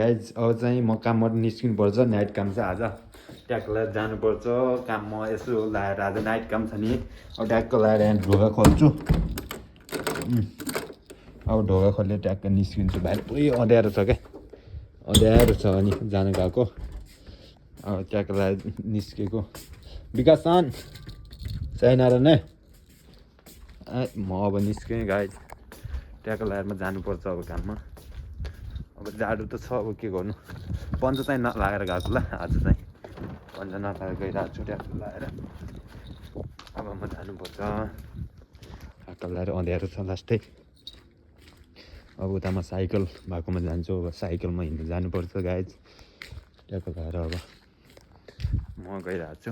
Guys अब चाहिँ म कामबाट निस्किनुपर्छ, नाइट काम छ आज। ट्याक्कलाई जानुपर्छ काममा, यसो लाएर आज नाइट काम छ नि। अब ट्याक्क लाएर यहाँ ढोका खोल्छु। अब ढोका खोलेर ट्याक्क निस्किन्छु। भाइ पुरै अँध्यारो छ क्या, अँध्यारो छ अनि जानु गएको। अब ट्याक्क लाएर निस्केको। विकासन चाहिन र नै म अब निस्केँ गाइज। ट्याक्क लाएर म जानुपर्छ अब काममा। अब जाडो त छ, अब के गर्नु। पन्जा चाहिँ नलाएर गएको ल आज चाहिँ, पन्जा नलाएर गइरहेको छु ट्याक्क लाएर। अब म जानुपर्छ, ट्याक्क लाएर अँध्यारो छ लास्टै। अब उता म साइकल भएकोमा जान्छु। अब साइकलमा हिँड्नु जानुपर्छ गाइज। ट्याक्क लाएर अब म गइरहेको छु,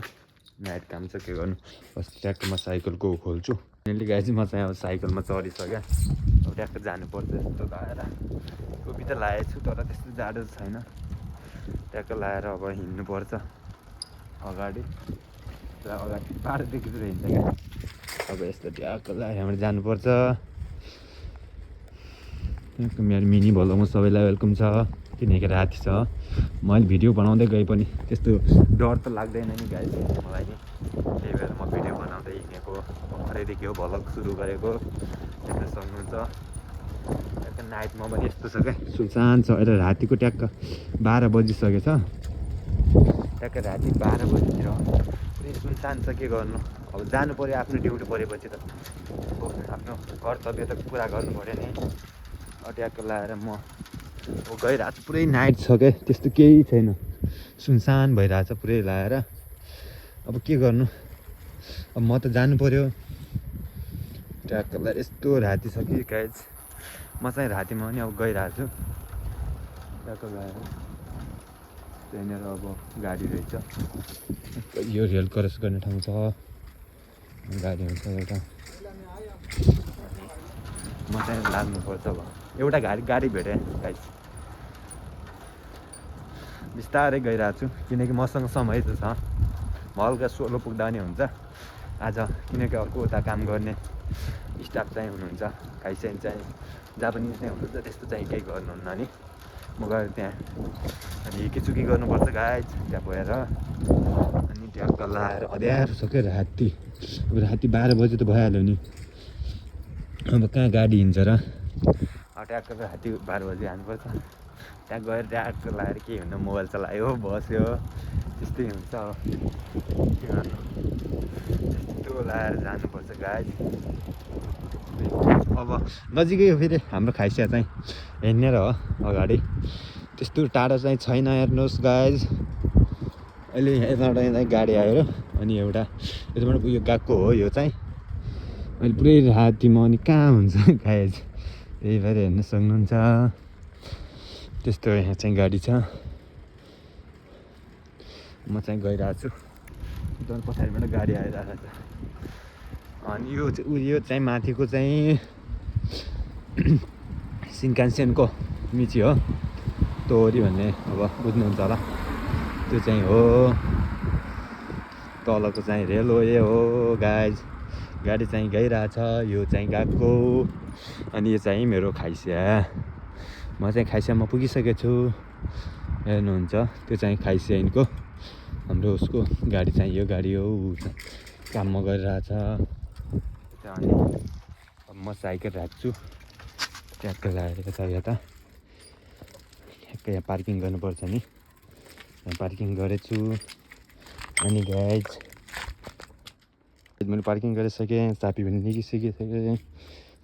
नाइट काम छ के गर्नु। बस ट्याक्क म साइकलको खोल्छु। फाइनली गाइज म चाहिँ अब साइकलमा चढिसकेँ। अब ट्याक्क जानुपर्छ यस्तो लाएर। टोपी त लगाएको छु तर त्यस्तो जाडो छैन। ट्याक्क लाएर अब हिँड्नुपर्छ अगाडि। अगाडि पाहाडदेखि चाहिँ हिँड्छ क्या। अब यस्तो ट्याक्क लाएर यहाँबाट जानुपर्छ। मेरो मिनी भ्लगमा सबैलाई वेलकम छ, किनकि राति छ। मैले भिडियो बनाउँदै गएँ पनि त्यस्तो डर त लाग्दैन नि गाइज मलाई नि। त्यही भएर म भिडियो बनाउँदै हिँडेको। भरेदेखि हो भ्लग सुरु गरेको, देख्न सक्नुहुन्छ। ट्याक्क नाइटमा पनि यस्तो छ क्या, सुनसान छ। अहिले रातिको ट्याक्क 12 बजिसकेछ। ट्याक्क राति 12 बजीतिर पुरै सुनसान छ, के गर्नु। अब जानु पऱ्यो, आफ्नो ड्युटी परेपछि त आफ्नो कर्तव्य त पुरा गर्नु पऱ्यो नि। ट्याक्क लाएर म गइरहेको छु। पुरै नाइट छ क्या, त्यस्तो केही छैन, सुनसान भइरहेछ पुरै लाएर। अब के गर्नु, अब म त जानु पऱ्यो। ट्याक्क लाएर यस्तो राति छ कि गाइज। म चाहिँ रातिमा पनि अब गइरहेको छु ट्याक्क लाएर। त्यहाँनिर अब गाडी रहेछ, यो रेल क्रस गर्ने ठाउँ छ, गाडी हुन्छ एउटा। म चाहिँ लाग्नुपर्छ। अब एउटा गाडी भेटेँ गाइज। बिस्तारै गइरहेको छु किनकि मसँग समय त छ। म हल्का सोलो पुग्दा नि हुन्छ आज, किनकि अर्को उता काम गर्ने स्टाफ चाहिँ हुनुहुन्छ, खाइसेन चाहिँ जापानिज नै हुनुहुन्छ, त्यस्तो चाहिँ केही गर्नुहुन्न नि। म गएर त्यहाँ अनि हिकीचुकी गर्नुपर्छ गाइज त्यहाँ गएर। अनि ट्याक्क लाएर अँध्यारो छ क्या राति। अब राति 12 बजी त भइहाल्यो नि, अब कहाँ गाडी हिँड्छ र। ट्याक्क राति 12 बजी हाल्नुपर्छ। त्यहाँ गएर ट्याक्क लाएर के हुन्न, मोबाइल चलायो बस्यो, त्यस्तै हुन्छ। अब के गर्नु, त्यस्तो लाएर जानुपर्छ गाइज। अब नजिकै हो फेरि हाम्रो खाइसिया चाहिँ, हिँड्ने र हो अगाडि, त्यस्तो टाढो चाहिँ छैन। हेर्नुहोस् गाइज, अहिले यताबाट गाडी आयो अनि एउटा यताबाट उयो गएको हो। यो चाहिँ अहिले पुरै रातिमा अनि कहाँ हुन्छ गाइज, त्यही भएर हेर्न सक्नुहुन्छ। त्यस्तो यहाँ चाहिँ गाडी छ। म चाहिँ गइरहेको छु, तर पछाडिबाट गाडी आइरहेको छ। अनि यो चाहिँ माथिको चाहिँ सिन्कान्सेनको मिची हो, तोरी भन्ने, अब बुझ्नुहुन्छ होला। त्यो चाहिँ हो, तलको चाहिँ रेलवे हो गाइज। गाडी चाहिँ गइरहेछ, यो चाहिँ गएको। अनि यो चाहिँ मेरो खाइसिया। म चाहिँ खाइसियामा पुगिसकेको छु, हेर्नुहुन्छ। त्यो चाहिँ खाइसियानको हाम्रो उसको गाडी चाहिँ यो गाडी हो, काममा गरिरहेछ। अनि अब म साइकल राख्छु ट्याक्क लाएर यता। यहाँ पार्किङ गर्नुपर्छ नि, यहाँ पार्किङ गरेछु। अनि गाइज मैले पार्किङ गरिसकेँ, चाबी पनि निस्किसकेँ,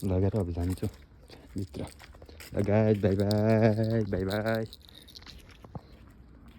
लगेर अब जान्छु भित्र। Guys by by by by.